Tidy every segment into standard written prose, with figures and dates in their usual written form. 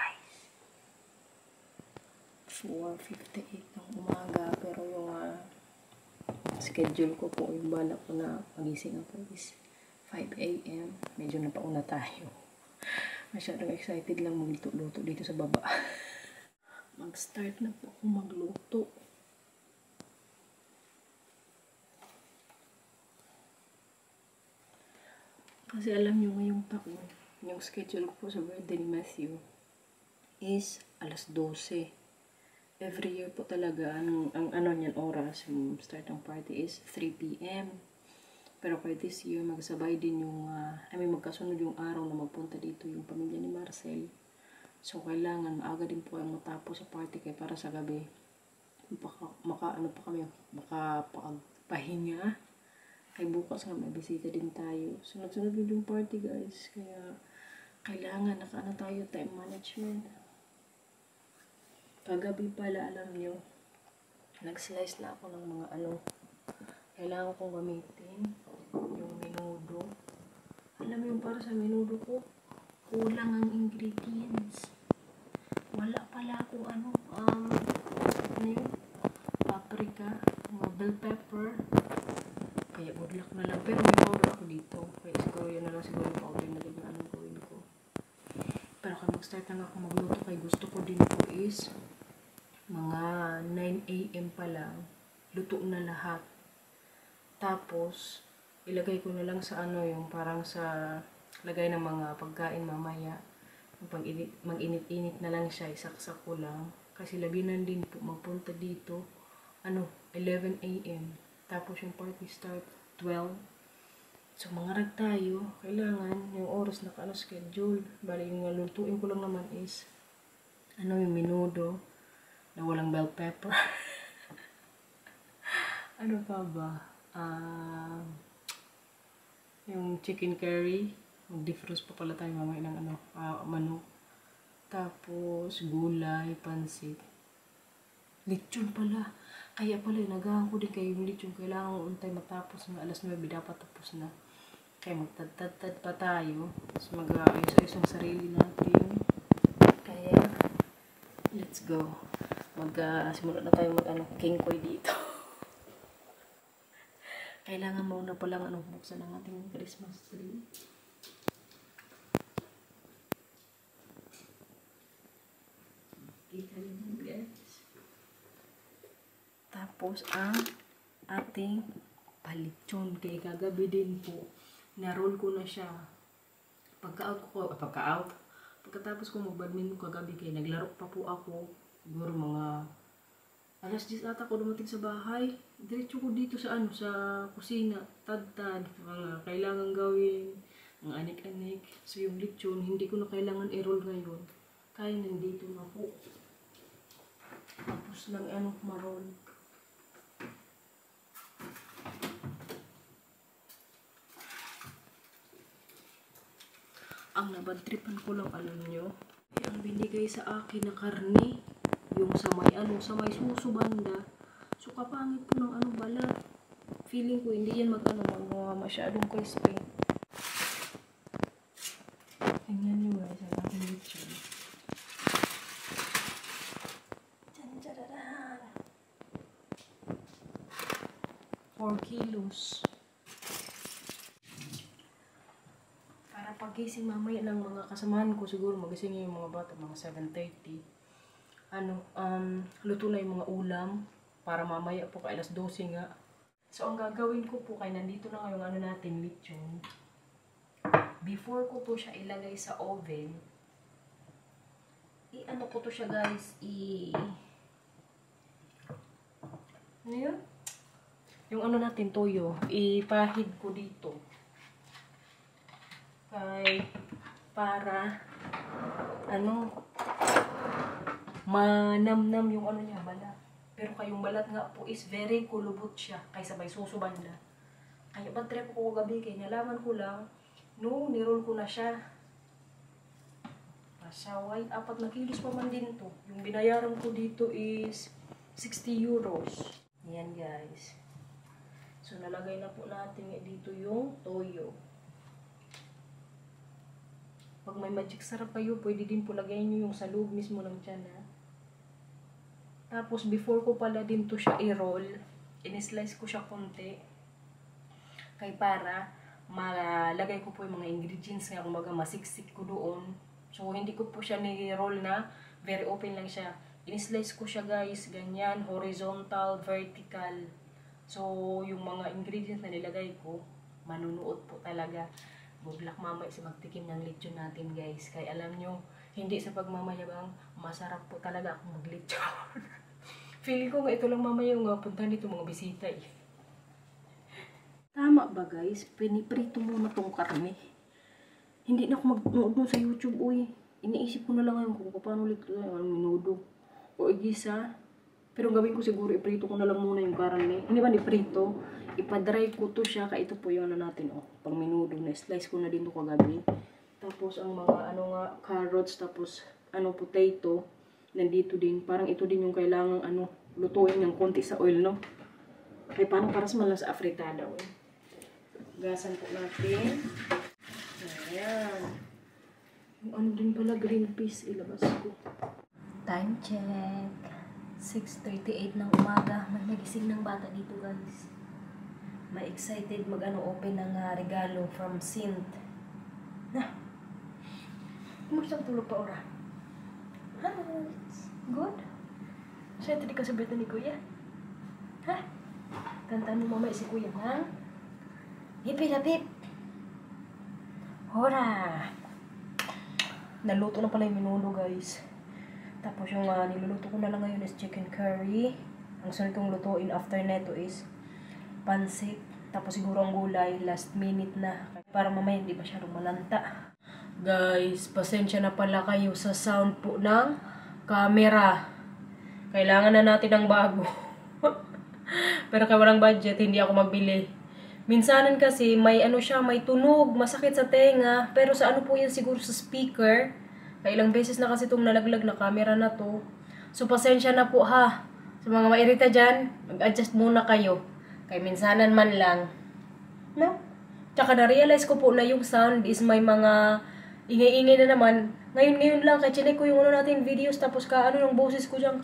guys. 4:58 ng umaga, pero yung schedule ko po, yung balak ko na magising ako is 5 AM. Medyo napauna tayo. Masyadong excited lang magluto-luto dito sa baba. Mag-start na po ako magluto. Kasi alam nyo ngayong taon, yung schedule ko sa birthday ni Matthew is alas 12. Every year po talaga, ang ano niyan oras, yung start ng party is 3 PM. Pero for this year, magsabay din yung, magkasunod yung araw na magpunta dito yung pamilya ni Marcel. So, kailangan maaga din po ang matapos sa party kaya para sa gabi, makapagpahinga. Ay bukas nga may bisita din tayo. Sunod-sunod din yung party guys. Kaya kailangan nakaano tayo time management. Kagabi pala alam nyo, nag-slice na ako ng mga kailangan kong gamitin. Yung menudo. Alam mo yung para sa menudo ko, kulang ang ingredients. Wala pala akong paprika, mga bell pepper. Kaya good luck na lang. Pero may powder ako dito. Kaya siguro yun na lang siguro yung powder na din anong gawin ko. Pero kung mag-start na ako magluto, kaya gusto ko din po is mga 9 AM pa lang. Luto na lahat. Tapos, ilagay ko na lang sa yung parang sa lagay ng mga pagkain mamaya. Mag-init-init na lang siya. Isaksak ko lang. Kasi labinan din po magpunta dito. 11 AM. Tapos yung party start 12. So mangarag tayo. Kailangan yung oras na schedule. Bali yung lutuin ko lang naman is yung menudo na walang bell pepper. Ano pa ba? Yung chicken curry. Mag-defrost pa pala tayo mamaya ng manok. Tapos gulay, pansit. Lechon pala. Kaya pala, nagahan ko din kayo yung lechon. Kailangan untay matapos ng alas 9. Dapat tapos na. Kaya magtad-tad pa tayo. Tapos mag-ayos-ayos ang sarili natin. Kaya, let's go. Simula na tayo kingkoy dito. Kailangan muna palang buksan ang ating Christmas tree. Kita niyo guys. Tapos ang ating palitsyon. Kaya kagabi din po, na-roll ko na siya. Pagkatapos ko mag-badminton kagabi, kaya naglaro pa po ako. Siguro mga alas 10 ata ko dumating sa bahay. Diretso ko dito sa sa kusina. Tad-tad. Mga kailangan gawin. Ang anik-anik. So yung lechon, hindi ko na kailangan i-roll ngayon. Kaya nandito na po. Tapos lang ma-roll. Ang nabadtripan ko lang, alam nyo, ang binigay sa akin na karne, yung sa may suso banda. So, kapangit po ng balat. Feeling ko, hindi yan masyadong crispy. Tingnan nyo guys, ang aking lechon. 4 kilos. Pagising mamaya ng mga kasamahan ko, siguro magising yung mga bata, mga 7:30. Luto na yung mga ulam para mamaya po kay alas 12 nga. So, ang gagawin ko po, kay nandito na ngayong natin, lechon. Before ko po siya ilagay sa oven, ko to siya guys, ano yun? Yung natin, toyo, ipahid ko dito. Para manamnam yung niya, balat. Pero kayong balat nga po is very kulubot siya kaysa may susuban na. Kaya bad trip ko gabi, kaya nalaman ko lang nung niroll ko na siya. Pasaway, 4 na kilos pa man din to. Yung binayaran ko dito is 60 euros. Yan guys. So nalagay na po natin dito yung toyo. Pag may magic sarap kayo, pwede din po lagay nyo yung sa loob mismo ng tiyan, ha. Tapos, before ko pala din to siya i-roll, in-slice ko siya konti. Kaya para malagay ko po yung mga ingredients nga, kumbaga masiksik ko doon. So, hindi ko po siya ni-roll na, very open lang siya. In-slice ko siya guys, ganyan, horizontal, vertical. So, yung mga ingredients na nilagay ko, manunuot po talaga. Bublak mamay sa magtikim ng lechon natin guys. Kaya alam nyo, hindi sa pagmamayabang, masarap po talaga akong mag-lechon. Feeling ko nga ito lang mamaya yung punta nito mga bisita eh. Tama ba guys? Piniprito muna tong karne. Hindi na ako mag-nood sa YouTube uy. Iniisip ko na lang ngayon kung paano ulit ito yung minudo. O igisa. Pero gawin ko siguro, iprito ko na lang muna yung karne. Hindi ba ni prito? Ipadry ko to siya. Kaya ito po yung ano natin. Oh, pang minudo na. Slice ko na din to kagabi. Tapos ang mga ano nga, carrots. Tapos ano, potato. Nandito din. Parang ito din yung kailangang ano, lutuin ng konti sa oil, no? Kaya parang para sa malang sa afritada. Oh. Gasan po natin. Ayan. Yung ano din pala, green peas. Ilabas ko. Time check. 6:38 ng umaga. May nagising ng bata dito guys. May excited mag-open ng regalo from Sint. Na. Kumusta ang tulog pa ora? Hello. Good? Excited ka sa birthday ni Kuya? Ha? Kantaan mo mamaya si Kuya, ha? Hipit-hipit. Hora. Naluto na pala yung minudo guys. Tapos yung niluluto ko na lang ngayon is chicken curry. Ang sunod kong lutuin after neto is pansit. Tapos siguro ang gulay, last minute na. Para mamaya hindi masyadong malanta. Guys, pasensya na pala kayo sa sound po ng camera. Kailangan na natin ng bago. Pero kaya walang budget, hindi ako magbili. Minsanan kasi may ano siya, may tunog, masakit sa tenga. Pero sa ano po yan siguro sa speaker. Kaya ilang beses na kasi itong nalaglag na camera na to. So, pasensya na po ha. Sa mga mairita dyan, mag-adjust muna kayo. Kaya minsanan man lang. No? Tsaka na-realize ko po na yung sound is may mga ingay-ingay na naman. Ngayon lang, kaya chinek ko yung ano natin videos. Tapos ano yung boses ko dyan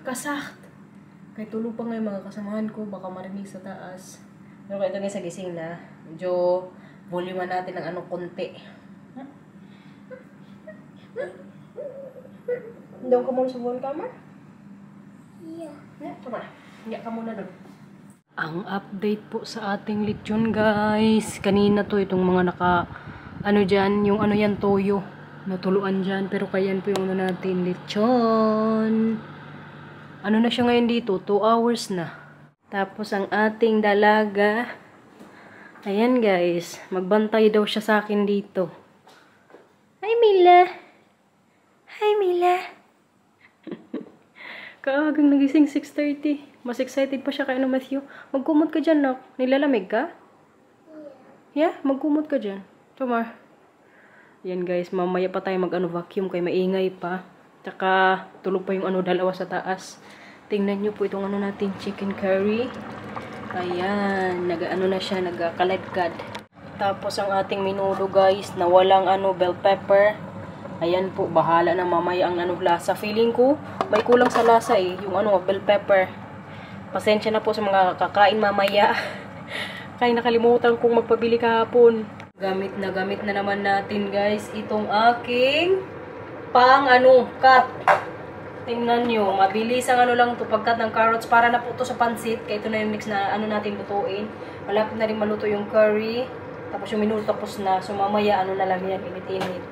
kasakt. Kaya tulog pa ngayon mga kasamahan ko. Baka marinig sa taas. Pero kaya ito nga sa gising na. Medyo volume natin ng konti. Doon ka muna sa buwan camera? Yeah. Tama. Hiya ka muna doon. Ang update po sa ating lechon guys. Kanina to itong mga dyan, yung ano yan, toyo. Natuluan dyan. Pero kayan po yung ano natin, lechon. Ano na siya ngayon dito? 2 hours na. Tapos ang ating dalaga. Ayan guys. Magbantay daw siya sa akin dito. Hi Mila. Hi Mila. Kaagang nagising 6:30. Mas excited pa siya kay Matthew. Magkumot ka dyan, nak. Nilalamig ka? Yeah, magkumot ka dyan. Tumar. Yan guys, mamaya pa tayo vacuum kay maingay pa. Tsaka tulog pa yung dalawa sa taas. Tingnan nyo po itong natin, chicken curry. Ayan, na siya, nagkaladkad. Tapos ang ating minudo guys, na walang bell pepper. Ayan po, bahala na mamaya ang lasa. Feeling ko, may kulang sa lasa eh. Yung bell pepper. Pasensya na po sa mga kakain mamaya. Kaya nakalimutan kong magpabili kahapon. Gamit na naman natin guys. Itong aking cut. Tingnan nyo, mabilis ang lang to pagkat ng carrots. Para na po to sa pansit. Kaya ito na yung next na natin lutuin. Malapit na rin maluto yung curry. Tapos yung minuto tapos na. So mamaya na lang yan, init-init.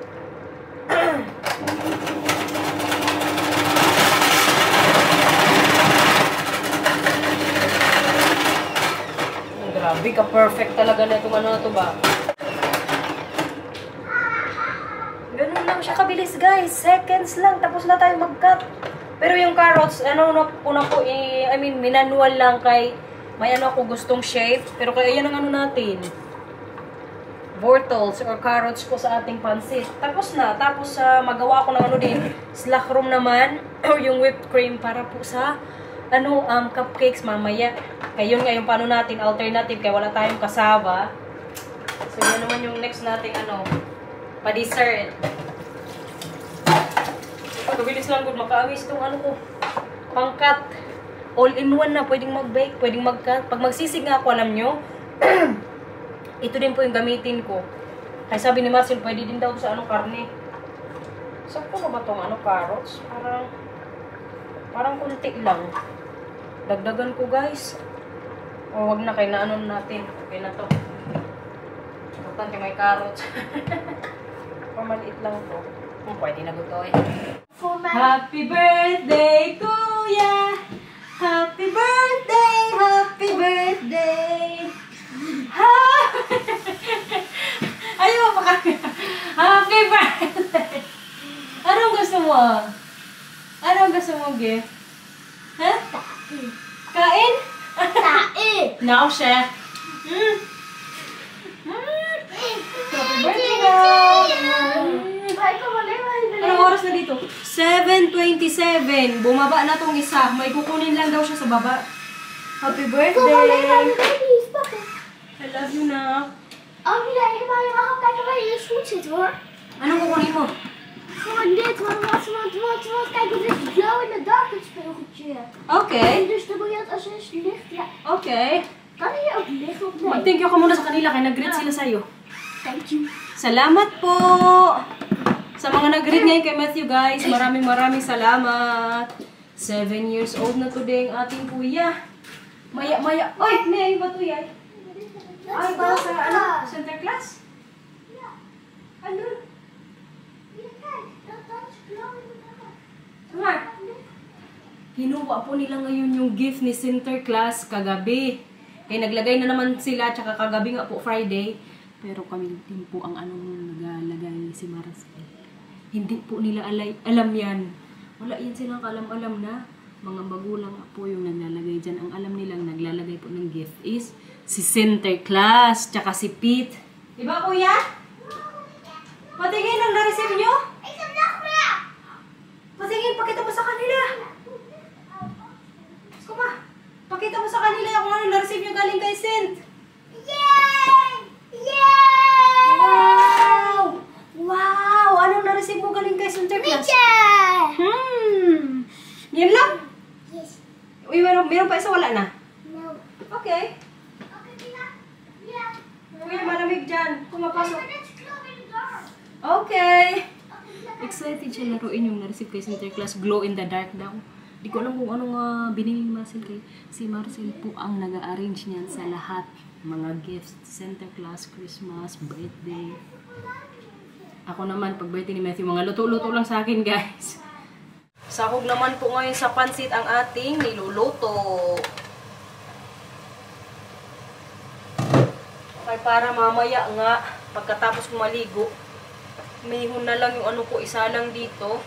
Grabe ka, perfect talaga na itong na to ba? Ganun lang siya kabilis guys. Seconds lang, tapos na tayo mag-cut. Pero yung carrots, una po, minanual lang kay may ako gustong shape. Pero kaya yan ang natin. Wortles or carrots po sa ating pansit. Tapos na. Tapos magawa ko ng din. Slackroom naman. Or yung whipped cream para po sa cupcakes mamaya. Kaya yun nga yung paano natin alternative. Kaya wala tayong kasaba. So yan naman yung next nating Pa-dessert. Pagkabilis lang kung makaawis itong ano ko. Pangkat. All-in-one na. Pwedeng mag-bake, pwedeng mag-cut. Pag magsisig nga ako, alam nyo, ito din po yung gamitin ko. Kaya sabi ni Marcel, pwede din daw sa anong karne. Sakto ba ba itong carrots? Parang kunti lang. Dagdagan ko, guys. O, wag na, kaya na ano natin. Okay na to. Importante may carrots. Pamaliit lang to. Pwede na gusto eh. Happy birthday, Kuya! Happy birthday! Happy birthday! Ayaw mo Happy birthday! Anong gusto mo? Anong gusto mo gift? Ha? Kain? Kain! Now, chef. Happy birthday, girl! Anong oras na dito? 7:27. Bumaba na tong isa. May kukunin lang daw siya sa baba. Happy birthday! I love you na. Anong kukunin mo? Gewoon dit, want kijk, dit is glow in the dark het speelgoedje. Okay. En dus dan moet je het als er licht, ja. Okay. Kan hier ook licht op? Nee. Mag-thank you ka muna sa kanila kaya nag-greet sila sa'yo. Thank you. Salamat po! Sa mga nag-greet ngayon kay Matthew, guys, maraming salamat. 7 years old na today ang ating kuya. Maya. Oy, Nay, ba to yan? Ay, ba sa ano? Center class? Ja. Ano? Hier, kijk. Dat is glow in the dark. Tama. Hinuwa po nila ngayon yung gift ni Center class kagabi. Kaya naglagay na naman sila, tsaka kagabi nga po Friday. Pero kami din po ang nagalagay si Marcel. Hindi po nila alam yan. Wala yan silang alam na. Mga magulang po yung naglalagay dyan. Ang alam nilang naglalagay po ng gift is si Center class, tsaka si Pete. Diba, kuya? Patingin ang na-receive nyo? Patingin, pakita mo sa kanila. Kuma, pakita mo sa kanila kung ano na-receive nyo galing kay Cent. Yay! Yay! Wow! Wow! Anong na-receive mo galing kay Center class? Yan lang? Yes. Uy, meron pa isa, wala na? No. Okay. Okay, Tina. Yeah. Uy, malamig dyan. Kumapasok. It's glow in the dark. Okay. Excited siya laruin yung na-receive kay Center class. Glow in the dark daw. Di ko alam kung anong binili ni Marcel kay si Marcel po ang nag-arrange niyan sa lahat. Mga gifts, Center class, Christmas, birthday. Ako naman, pag birthday ni Matthew, mga luto-luto lang sa akin, guys. Sahog naman po ngayon sa pansit ang ating niluluto. Okay, para mamaya nga, pagkatapos ko maligo, mihon na lang yung ano ko, isa lang dito.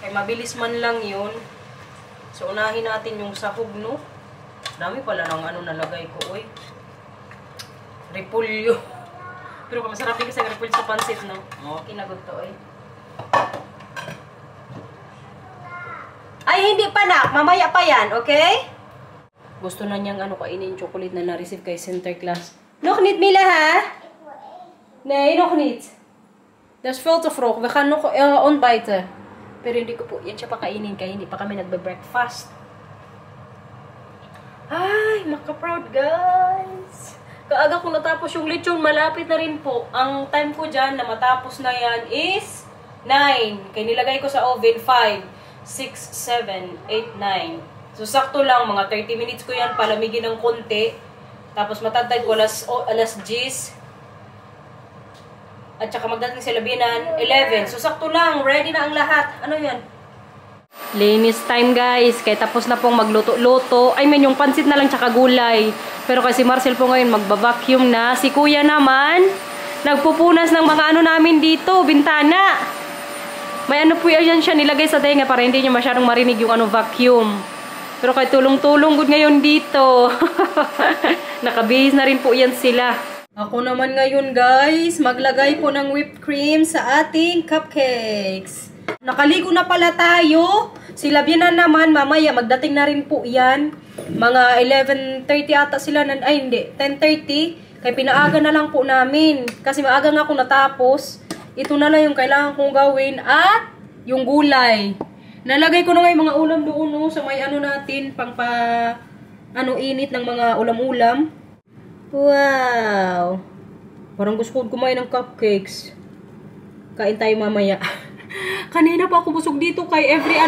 Okay, mabilis man lang yun. So, unahin natin yung sahog, no? Dami pala ng ano nalagay ko, oy. Repulyo. Pero masarap din kasi ang repulyo sa pansit, no? Okay, nagod to, oy. Ay, hindi pa na. Mamaya pa yan, okay? Gusto na niyang ano, kainin yung chocolate na na-receive kay Center class. Nog niet, Mila, ha? Nee, nog niet. Dat is veel te vroeg. We gaan nog ontbijten. Pero hindi ko po yan siya pakainin kaya hindi pa kami nagbe-breakfast. Ay, maka-proud, guys. Kaaga ko natapos yung lechon, malapit na rin po. Ang time ko dyan na matapos na yan is 9. Kaya nilagay ko sa oven 5, 6, 7, 8, 9. So, sakto lang, mga 30 minutes ko yan, palamigin ng konti. Tapos, matatag ko alas 10. At saka magdating sa labinan, 11. So, sakto lang, ready na ang lahat. Ano yan? Linis time, guys. Kaya tapos na pong magluto-luto. I mean, yung pansit na lang tsaka gulay. Pero kasi Marcel po ngayon, magba-vacuum na. Si Kuya naman, nagpupunas ng mga ano namin dito, bintana. May ano po yan siya nilagay sa tenga para hindi niya masyadong marinig yung ano vacuum. Pero kay tulong-tulong good ngayon dito. Nakabihis na rin po yan sila. Ako naman ngayon guys, maglagay po ng whipped cream sa ating cupcakes. Nakaligo na pala tayo. Sila Bianan naman, mamaya magdating na rin po yan. Mga 11:30 ata sila, ay hindi, 10:30. Kaya pinaaga na lang po namin. Kasi maaga nga ako natapos. Ito na lang yung kailangan kong gawin at yung gulay. Nalagay ko na nga yung mga ulam doon no, sa may ano natin, pang init ng mga ulam-ulam. Wow! Parang gusto ko kumain ng cupcakes. Kain tayo mamaya. Kanina pa ako busog dito kay every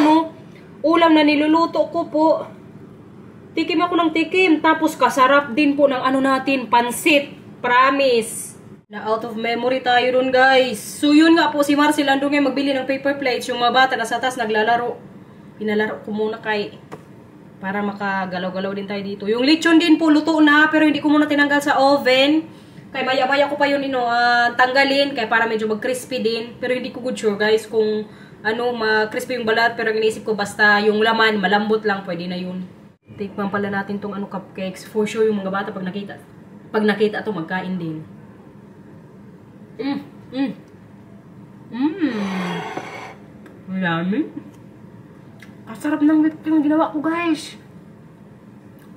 ulam na niluluto ko po. Tikim ako ng tikim. Tapos kasarap din po ng natin, pansit. Promise. Na out of memory tayo dun guys. So yun nga po, si Marcel andun ngayon magbili ng paper plates. Yung mga bata na sa taas naglalaro. Pinalaro ko muna para makagalaw-galaw din tayo dito. Yung lechon din po luto na, pero hindi ko muna tinanggal sa oven. Kaya maya-maya ko pa yun tanggalin, kaya para medyo mag-crispy din. Pero hindi ko good sure guys kung mag-crispy yung balat. Pero iniisip ko basta yung laman, malambot lang, pwede na yun. Tikman pala natin tong cupcakes. For sure yung mga bata pag nakita to magkain din. Yummy. Ang sarap ng whipped cream ginawa ko guys.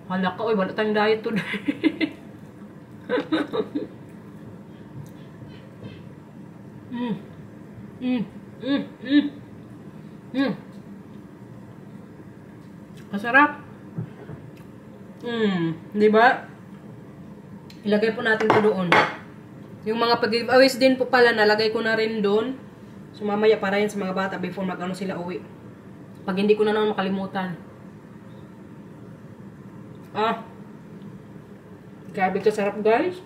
Hala ka, wala tayong diet today. Masarap. Diba? Ilagay po natin to doon. Yung mga pag-giveaways din po pala, nalagay ko na rin doon. So mamaya para yan sa mga bata before sila uwi. Pag hindi ko na naman makalimutan. Grabe ka sarap guys.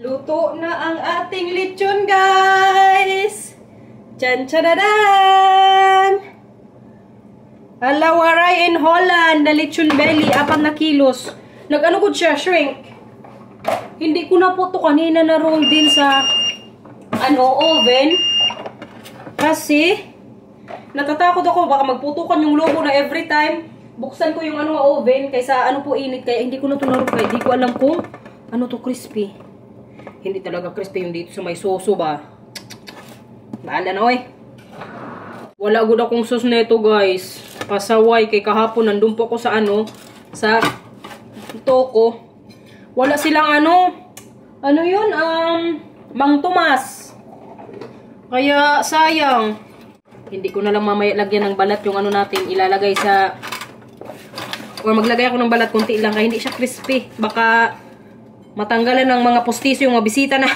Luto na ang ating lechon guys. Chan-chanadan! Alawaray in Holland na lechon belly, 4 na kilos. Nag-ano ko siya, shrink. Hindi ko na po to kanina na roll din sa oven. Kasi natatakot ako baka magputukan yung logo na every time buksan ko yung oven kaysa po init, kaya hindi ko na to na roll. Kaya hindi ko alam kung to crispy. Hindi talaga crispy yung dito sa may soso ba. Bahala na oy. Wala gud akong sauce neto guys. Pasaway kay kahapon nandun po ako sa sa toko. Wala silang yun, Mang Tomas. Kaya sayang. Hindi ko na lang mamaya lagyan ng balat yung natin, ilalagay sa or maglagay ako ng balat konti lang kaya hindi siya crispy. Baka matanggalan ng mga postiso yung mga bisita na.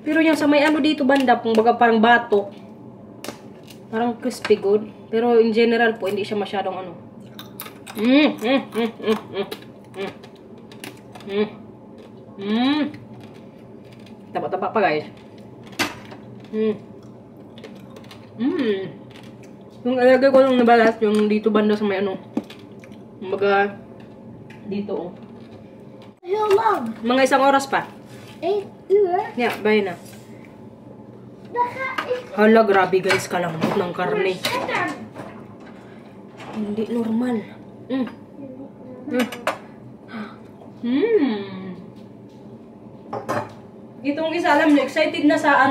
Pero yung sa may dito banda, baga parang bato. Parang crispy good. Pero in general po, hindi siya masyadong Taba-taba pa guys. Yung alagay ko lang nabalas, yung dito banda sa may baga dito How long? Mga 1 oras pa. 8 uur. Yeah, bye na. Hala, grabe guys, kalambot ng karne. Hindi normal. Itong isa, alam niyo, excited na sa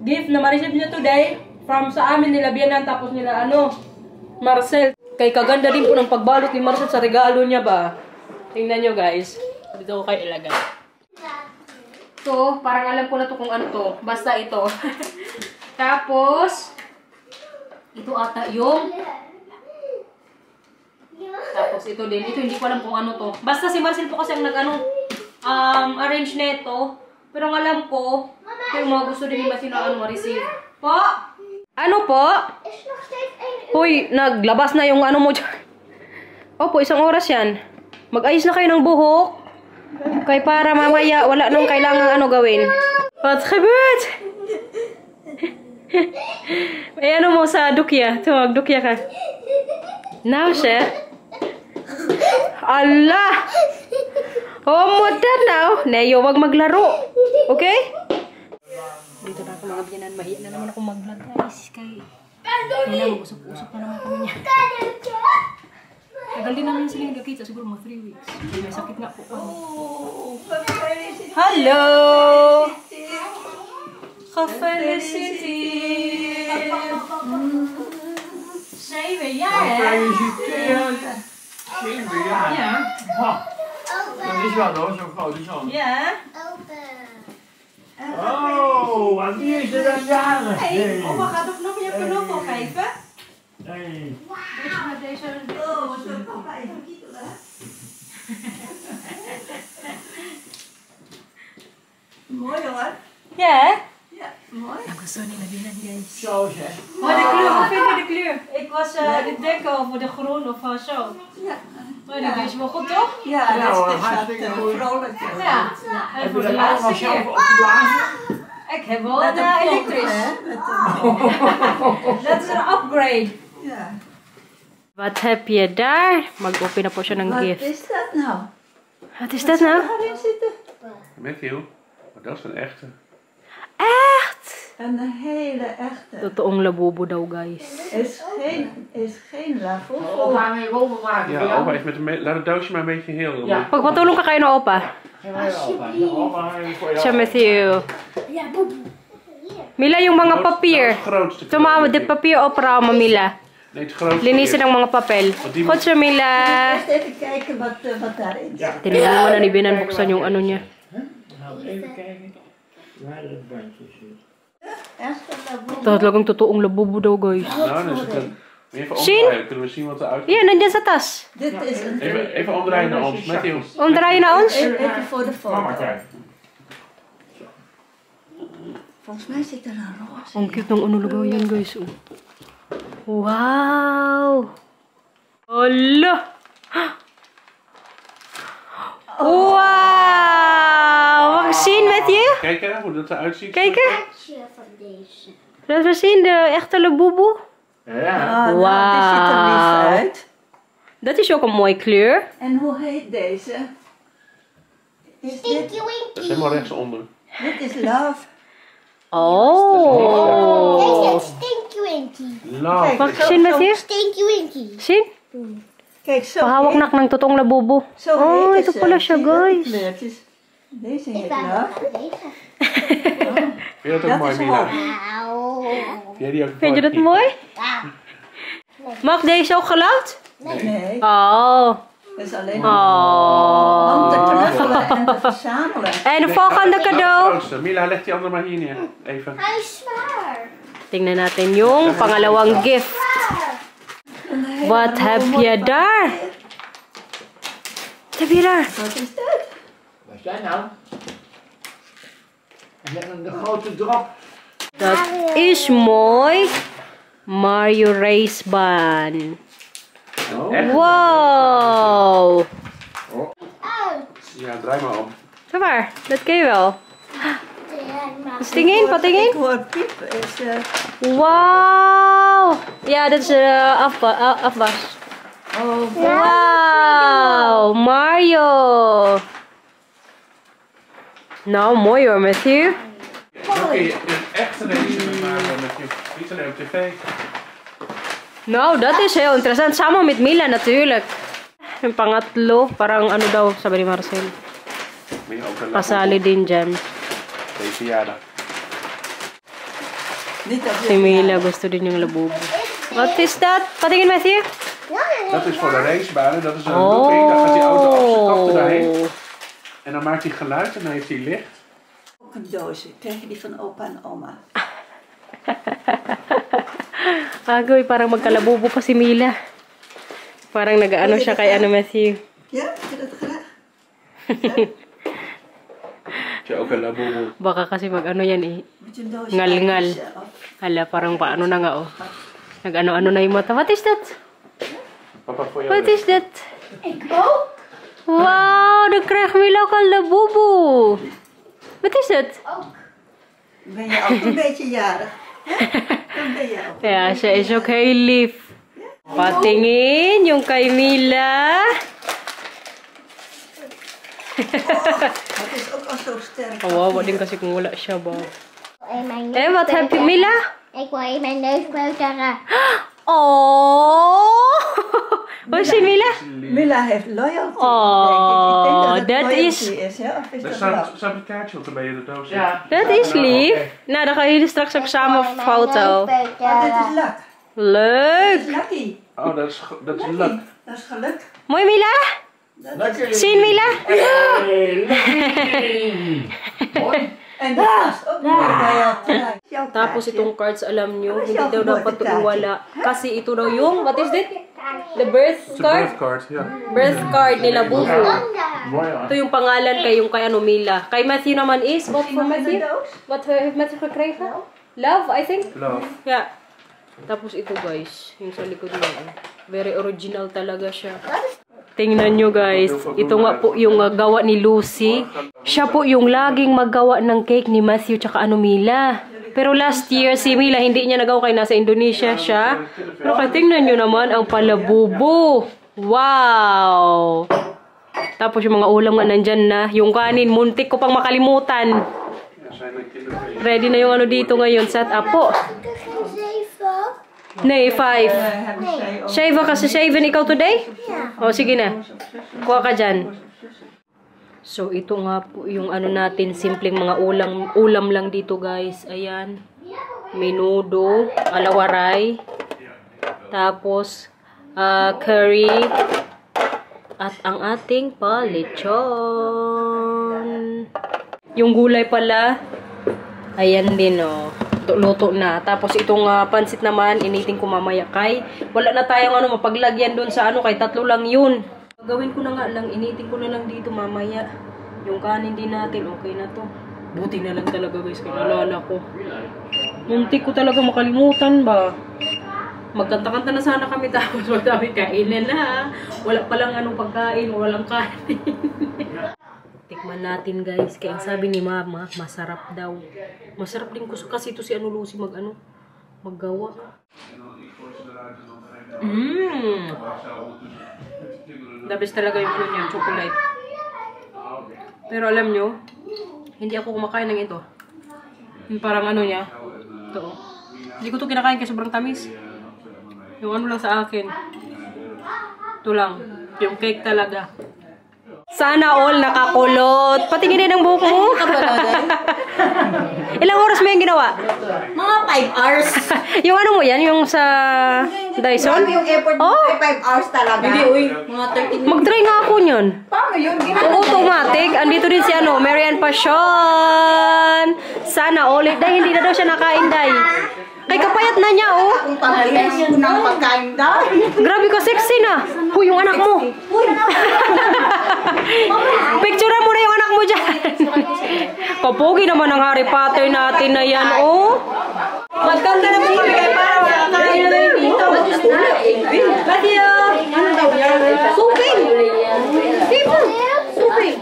gift na ma-receive niya today from sa amin nila Bianan, tapos nila Marcel. Kay kaganda din po ng pagbalot ni Marcel sa regalo niya ba. Tingnan nyo guys. Dito ko kayo ilagay. So, parang alam ko na to kung to. Basta ito. Tapos, ito ata yung tapos ito din. Ito hindi ko alam kung to. Basta si Marcel po kasi ang arrange nito. Pero ang alam ko, ito yung mga gusto din ni Marcel na ma-receive. Po? Ano po? Hoy, naglabas na yung mo dyan. Opo, 1 oras yan. Mag-ayos na kayo ng buhok. Kaya para mamaya, wala nang kailangan gawin. What's gebeurd? Eh, mo sa dukya? Tumag, dukya ka. Nou, siya. Allah! Oh, mudan now. Neyo, wag maglaro. Okay? Dito na ako mga Bianan. Mahiya na naman ako mag-vlog guys. Kay Kailangan mag-usap-usap na naman kami niya. Tagal din namin sila nagkakita, siguro mga 3 weeks. May sakit nga po ako. Hello! Gefeliciteerd! Zeven jaar, hè? Gefeliciteerd. 7 jaar. Ja. Dat is wel hoor, zo'n grote zoon. Ja. Oh, wat is er dan jarig? Hey, oma gaat ook nog je knuffel geven. Hey. Deze met deze... Oh, wat een papa even kietelen. Mooi hoor. Ja, hè? Ja, mooi. Ik was zo niet naar binnen, guys. Zo zeg. Maar de kleur, hoe vind je de kleur? Ik was aan het denken over de groen of zo. Ja, Maar dat is wel goed, toch? ja, Ja, dat hoor, is hartstikke wat goed. vrolijk. Ja. En Heb voor je de dat allemaal laatste zelf keer. opgeblazen? Ik heb wel Met een een pomp, elektrisch. hè? Met een Dat is een upgrade. Ja. Wat heb je daar? Mag-open na po siya ng Wat gift. is dat nou? Wat is dat nou? Waarin zitten? Matthew, maar dat is een echte. Echt? Een hele echte. Totoong labubo daw, guys. Is geen lafo. Of aan een rollen maken. Ja, opa heeft met een laat het doosje maar een beetje heel. Ja. Pagpatulong ka kayo na opa. Geen wij opa. Oma voor Siya, jou. Matthew. Ja, boeboe. Mila, yung mga Dat is papier. het grootste. Tumawad dit papier opera, Mila. Nee, het grootste. Linisin ang mga papel. Goed siya, Mila. Eerst even kijken wat daarin zit. Ja. Tinignan mo na ni Binan buksan yung ano niya. Nou, even kijken. Waar het bandje zit. Echte lafo. Talagang totoong labubo daw, guys. Nou, dan is het een. Even Zien? omdraaien, kunnen we zien wat eruit komt. Yan, nandyan sa tas. Dit is een... Even omdraaien naar ons, Matthew. Omdraai je naar ons. Even voor de Mama, foto. kijk. Volgens mij zit er een roze. Ang cute ng ano lugaw yan, guys. Oh. Wow! Hala! Wow! Mag ik zien met je? Kijk hè, hoe dat eruit ziet. Kijken? Van deze. Laten we zien, de echte labubu. Ja. Ah, nou, die ziet er Wauw. lief uit. Dat is ook een mooie kleur. En hoe heet deze? Is dit, Stinky Dat is Winky. helemaal rechtsonder. dit is love. Oh! Deze is Stinky Winky. Love. Mag ik zien met je? Stinky Winky. Zien? Kijk, zo Pahawak heet, nak ng totoong labubu. zo Oh, heet ito ze. pala siya, Zie je dat, die guys. kleurtjes? Deze Ik heet wou love. nog deze. Vind je dat ook Dat mooi, is Mila? hot. Auw. Vind jij die ook Vind je dat mooi? mooi? Ja. Mag deze ook geluid? Nee, Oh. dat is alleen om te Oh. knuffelen en te verzamelen. En de Nee, volgende nou, het cadeau. grootste. Mila, leg die andere maar hier neer. Even. Hij is zwaar. Tingnan natin yung pangalawang gift. Een hele Wat heb mooie je daar? Wat heb je daar? Wat is dat? Wat is dat nou? En dan de grote drop. Dat is mooi. Mario Race Baan. Oh. Wow. Uit. Ja, draai maar om. Zo waar, dat ken je wel. Maar Patingin, Ik patingin. hoor piep. Is, Wow. Ja, dat is afwas. oh, Wow, Mario. Nou, mooi hoor, Matthew. Dan kun je een echte race met maken met je. Niet alleen op tv. Nou, dat is heel interessant. Sama met Mila natuurlijk. Yung pangatlo, parang ano daw, sabi ni Marcel. Maar je ook een Kasali din dyan. Deze verjaardag. niet dat Si Mila gusto din yung labubo. Wat is dat? Patingin, Matthew. Dat is voor de racebanen. Dat is een looping. Dan gaat die auto af zijn kant erheen. Oh. En dan maakt hij geluid en dan heeft hij licht. ook een doosje. Krijg je die van opa en oma. Agoy, parang magkalabubo pa si Mila. Parang nag-ano siya kay ano, Matthew. Ja, heb je dat graag? Heb je ook een laboel. Baka kasi mag-ano yan eh. Moet je een doosje Ngal-ngal. uit jezelf. Hala, parang paano na nga oh. Nag-ano-ano na yung mata. What is that? Papa voor jou. What is that? ik ook. Wow, dan krijgt Mila ook een labubu. Wat is dat? Ook. Ben je ook een beetje jarig? Hè? Dan ben je ook. Ja, ze is ook heel lief. Patingin yung kay Mila. Het is ook al zo sterk. Kawawa din kasi kung wala siya ba. En mijn Eh, wat heb je, Mila? Ik wil in mijn neus peuteren. Oh! Wat is Mila? Mila heeft loyalty. Oh, denk ik. Ik denk dat dat het is- loyalty is, hè? Of is Er dat staat love? staat een kaartje op erbij in de doos. Ja. Dat is lief. Nou, dan gaan jullie straks ook samen op foto. Oh, dit is luck. Leuk. Dit is lucky. Oh, dat is Lucky. leuk. Dat is geluk. Mooi, Mila? Lekker. Zien, Mila? Hey, lekker. Mooi. En de gast ook mooi loyalty. Jouw Tapos kaartje. itong cards, alam nyo, Ano hindi siya? daw dapat iwala. Kasi ito daw yung, what is it? The birth Het is een card? birthcard, ja. Birth card nila, Bubu. Mooi hoor. Ito yung pangalan kay ano, Mila. Kay Matthew naman is, what for Iemand Matthew? in de doos? What heeft Matthew gekregen? Love, I think? Love. Yeah. Tapos ito guys, yung sa likod niya. Very original talaga siya. Tingnan nyo guys, ito nga po yung gawa ni Lucy. Siya po yung laging maggawa ng cake ni Matthew tsaka ano Mila. Pero last year si Mila hindi niya nagawa kaya nasa Indonesia siya. Pero tingnan nyo naman ang palabubo. Wow! Tapos yung mga ulam nga nandyan na. Yung kanin, muntik ko pang makalimutan. Ready na yung ano dito ngayon, set up po. Nee, 5. Hebben zij ook. 7 kasi 7 ikaw today? O, sige na. Kuha ka dyan. So, ito nga po yung ano natin, simpleng mga ulam lang dito guys. Ayan. Menudo, alawaray. Tapos, curry. At ang ating palechon. Yung gulay pala, ayan din o. Luto na. Tapos itong pansit naman, initin ko mamaya kay. Wala na tayong ano, mapaglagyan doon sa ano, kay 3 lang yun. Gawin ko na nga lang, initin ko na lang dito mamaya. Yung kanin din natin, okay na to. Buti na lang talaga guys, kay nalala ko. Muntik ko talaga makalimutan ba. Magkanta-kanta na sana kami tapos magsabi kainan na. Wala palang anong pagkain, walang kanin. Tikman natin guys. Kaya ang sabi ni mama, masarap daw. Masarap din kasi ito si ano Lucy maggawa. The best talaga yung ano niya, chocolate. Pero alam nyo, hindi ako kumakain ng ito. Yung parang ano niya. Ito. Hindi ko ito kinakain kasi sobrang tamis. Yung ano lang sa akin. Ito lang. Yung cake talaga. Sana all nakakulot. Patingin din ang buhok mo. Ilang oras mo yung ginawa? Mga 5 hours. Yung ano mo yan? Yung sa Dyson? Yung effort mo, 5 hours talaga. Hindi, uy. Mga 30 minutes. Mag-try nga ako yun. Paano yun? Automatic. Andito din si ano, Marian Passion. Sana all. Dahil hindi na daw siya nakain, Day. Kay kapayat na niya, oh. Kung pag-rest ko ng pagkain daw. Grabe ka sexy na. Huy, yung anak mo. Picturean mo na yung anak mo dyan. Kapogi naman ang Harry Potter natin na yan, oh. Magkanta na po kami kayo para makakain na rin dito. Matthew! Ano daw yan? Suping! Dito! Suping!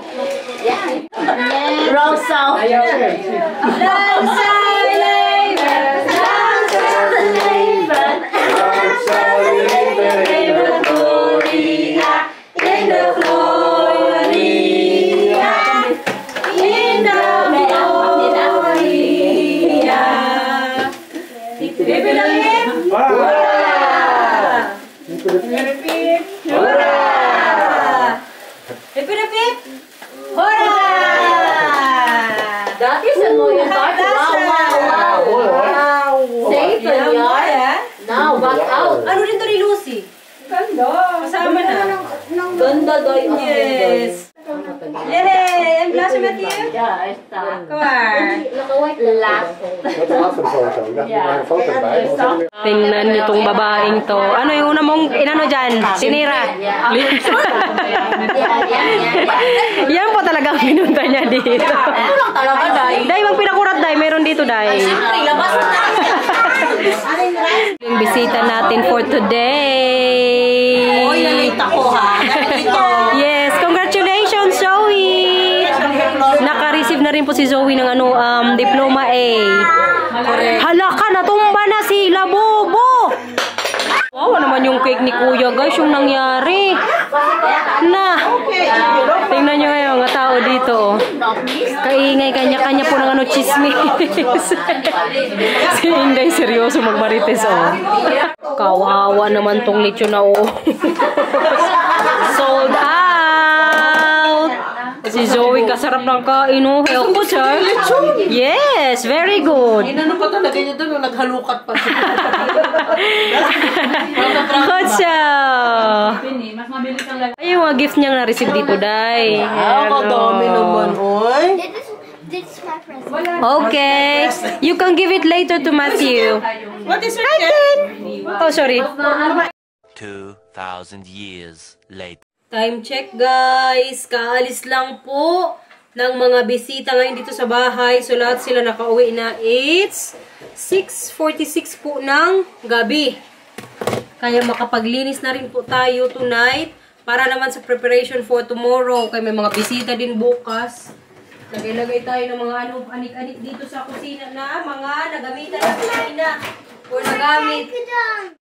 Wrong sound. That is a loyal dog. Wow. Safe and yard. Now, back out. Ano dito ni Lucy? Ganda. Kasama na. Ganda doy. Yes. Yay! I'm blushing, Matthew. Yeah, está. Come on. Nakawait last. Wat een achterfoto. Ik dacht, er maar een foto bij. Tingnan niyo tong babaeng to. Ano yung una mong inano dyan? Sinira. Yan po talaga ang pinunta niya dito. Kulang talaga, Day. Day, mag pinakurat, Day. Meron dito, Day. Siyempre, labas na tayo. Yung bisita natin for today. Uy, nalita ko ha. Yes, congratulations, Zoe! Naka-receive na rin po si Zoe ng ano, diploma A. Hala ka, natumba na si Labubo! Wow, naman yung cake ni Kuya, guys, yung nangyari. Na! Tingnan nyo ngayon, mga tao dito, oh. Kaingay kanya-kanya po ng ano chismis. Si Inday seryoso magmarites oh. Kawawa naman tong lechon na oh. Sold out. Si Zoe kasarap ng kain oh. Help sir. Yes, very good. Inano pa talaga niya doon, naghalukat pa siya. Kotsa. Ay, yung mga gift niyang na-receive dito, Day. Kadami naman, oy. This is my present. Okay. You can give it later to Matthew. What is Hi, Ken. Oh, sorry. 2,000 years later. Time check, guys. Kaalis lang po ng mga bisita ngayon dito sa bahay. So, lahat sila nakauwi na. It's 6:46 po ng gabi. Kaya makapaglinis na rin po tayo tonight para naman sa preparation for tomorrow. Kaya may mga bisita din bukas. Lagay-lagay tayo ng mga anik-anik dito sa kusina na mga nagamitan na kusina or nagamit.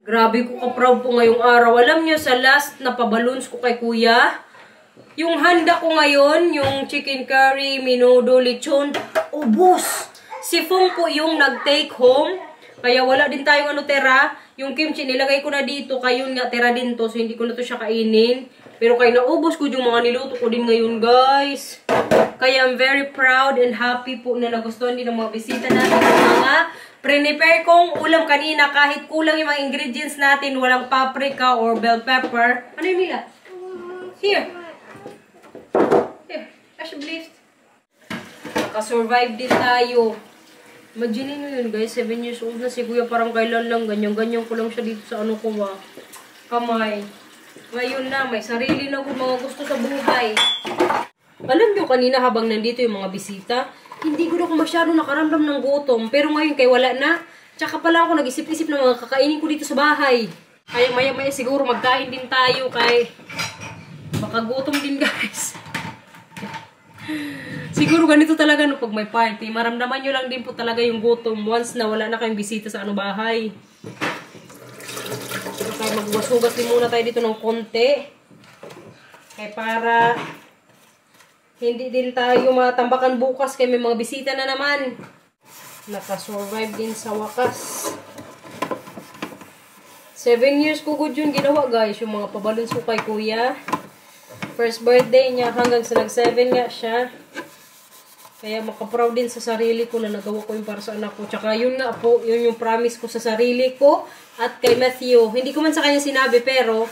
Grabe ko ka-proud po ngayong araw. Alam nyo, sa last na pabalons ko kay kuya, yung handa ko ngayon, yung chicken curry, menudo, lechon, ubos. Si Fong po yung nag-take home. Kaya wala din tayong tera. Yung kimchi, nilagay ko na dito. Kayon nga, tera din to. So, hindi ko na to siya kainin. Pero kaya naubos ko yung mga niluto ko din ngayon, guys. Kaya I'm very proud and happy po na nagustuhan din ng mga bisita natin. Mga prepare kong ulam kanina. Kahit kulang yung mga ingredients natin. Walang paprika or bell pepper. Ano yung Mila? Here. Here. Cash blift. Nakasurvive din tayo. Imagine nyo yun, guys. 7 years old na si Kuya. Parang kailan lang. Ganyan-ganyan ko lang siya dito sa ano ko ba. Kamay. Ngayon na, may sarili na ko mga gusto sa buhay. Alam nyo, kanina habang nandito yung mga bisita, hindi ko na ako masyado nakaramdam ng gutom. Pero ngayon, kay wala na. Tsaka pala ako nag-isip-isip ng mga kakainin ko dito sa bahay. Kaya maya-maya siguro magkain din tayo kay baka gutom din, guys. Siguro ganito talaga no pag may party. Maramdaman nyo lang din po talaga yung gutom once na wala na kayong bisita sa bahay. So, kaya magwasugat din muna tayo dito ng konti. Kaya para hindi din tayo matambakan bukas kaya may mga bisita na naman. Nakasurvive din sa wakas. 7 years ko good yun ginawa, guys. Yung mga pabalons ko kay kuya. First birthday niya hanggang sa nag-7 nga siya. Kaya makaproud din sa sarili ko na nagawa ko yung para sa anak ko. Tsaka yun nga po, yun yung promise ko sa sarili ko at kay Matthew. Hindi ko man sa kanya sinabi pero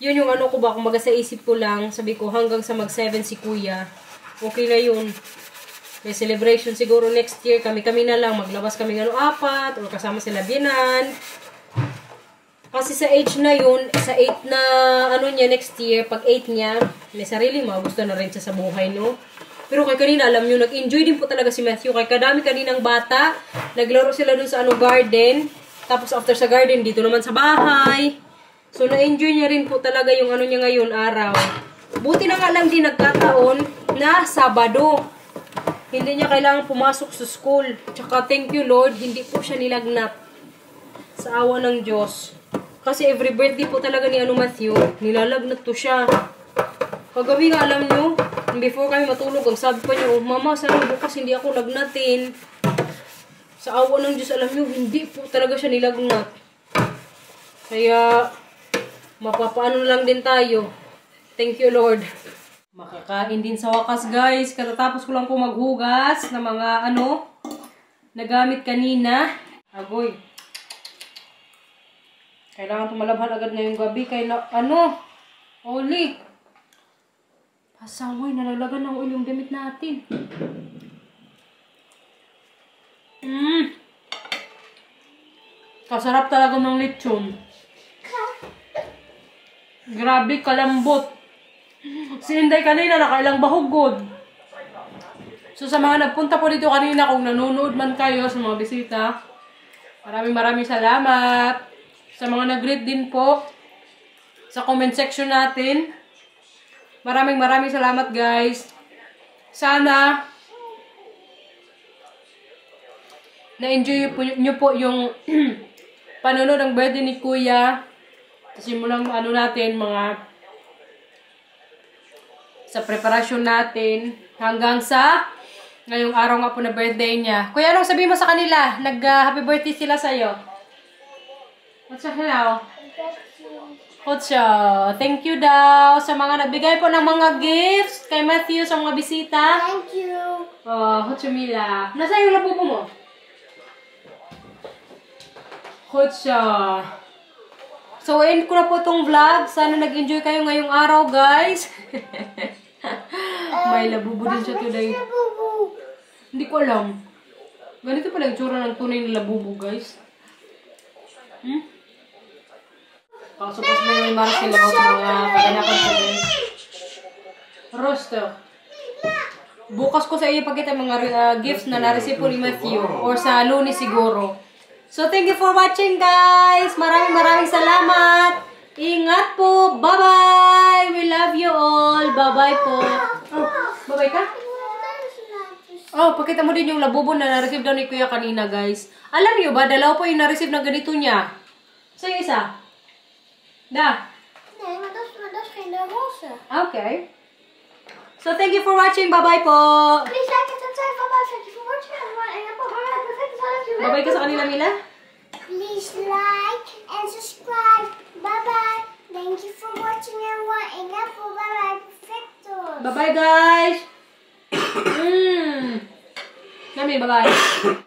yun yung ano ko ba, kumbaga sa isip ko lang. Sabi ko hanggang sa mag-7 si kuya. Okay na yun. May celebration siguro next year. Kami-kami na lang. Maglabas kami ng 4 or kasama sila binan. Kasi sa age na yun, sa 8 na ano niya next year, pag 8 niya, may sarili mga gusto na rin siya sa buhay, no? Pero kay kanina, alam nyo, nag-enjoy din po talaga si Matthew. Kay kadami kaninang bata, naglaro sila dun sa garden. Tapos after sa garden, dito naman sa bahay. So na-enjoy niya rin po talaga yung ano niya ngayon, araw. Buti na nga lang din nagkataon na Sabado. Hindi niya kailangan pumasok sa school. Tsaka thank you Lord, hindi po siya nilagnat. Sa awa ng Diyos. Kasi every birthday po talaga ni Matthew, nilalagnat to siya. Kagabi nga alam nyo, before kami matulog, ang sabi pa niyo, Mama, sana bukas hindi ako lagnatin. Sa awa ng Diyos, alam nyo, hindi po talaga siya nilagnat. Kaya, mapapaano lang din tayo. Thank you, Lord. Makakain din sa wakas, guys. Katatapos ko lang po maghugas ng mga nagamit kanina. Agoy. Kailangan tumalabhan agad ngayong gabi. Kaya Oli. Pasawoy, nalalagan ng oil yung damit natin. Kasarap talaga ng lechon. Grabe, kalambot. Si Inday kanina, nakailang bahugod. So, sa mga nagpunta po dito kanina, kung nanonood man kayo sa mga bisita, maraming salamat. Sa mga nag-greet din po, sa comment section natin, maraming salamat, guys. Sana, na-enjoy nyo po yung panonood ng birthday ni Kuya. Simulang natin, mga sa preparasyon natin. Hanggang sa ngayong araw nga po na birthday niya. Kuya, anong sabihin mo sa kanila? Nag-happy birthday sila sa'yo. What's your hello? Kotso, thank you daw sa mga nagbigay po ng mga gifts kay Matthew sa mga bisita. Thank you. Oh, Kotso Mila. Nasaan yung labubo mo? Kotso. So, end ko na po itong vlog. Sana nag-enjoy kayo ngayong araw, guys. May labubo din siya today. Hindi ko alam. Ganito pala yung tsura ng tunay na labubo, guys. Pakasupas na yung maras nila about sa mga kaganapan sa guys. Rosto. Bukas ko sa iyo pakita mga gifts na na-receive po ni Matthew. Or sa Lunes siguro. So, thank you for watching, guys. Maraming salamat. Ingat po. Bye-bye. We love you all. Bye-bye po. Oh, bye-bye ka? Oh, pakita mo din yung labubo na na-receive daw ni Kuya kanina, guys. Alam niyo ba, dalawa po yung na-receive ng ganito niya. So, yung isa? Da. Nee, maar dat is geen roze. Okay. So, thank you for watching. Bye-bye po. Please like and subscribe for more. Thank you for watching. En dan perfect. Bye-bye ka sa kanila, Mila. Please like and subscribe. Bye-bye. Thank you for watching and bye-bye. Perfecto. Bye-bye, guys. Nami, bye-bye.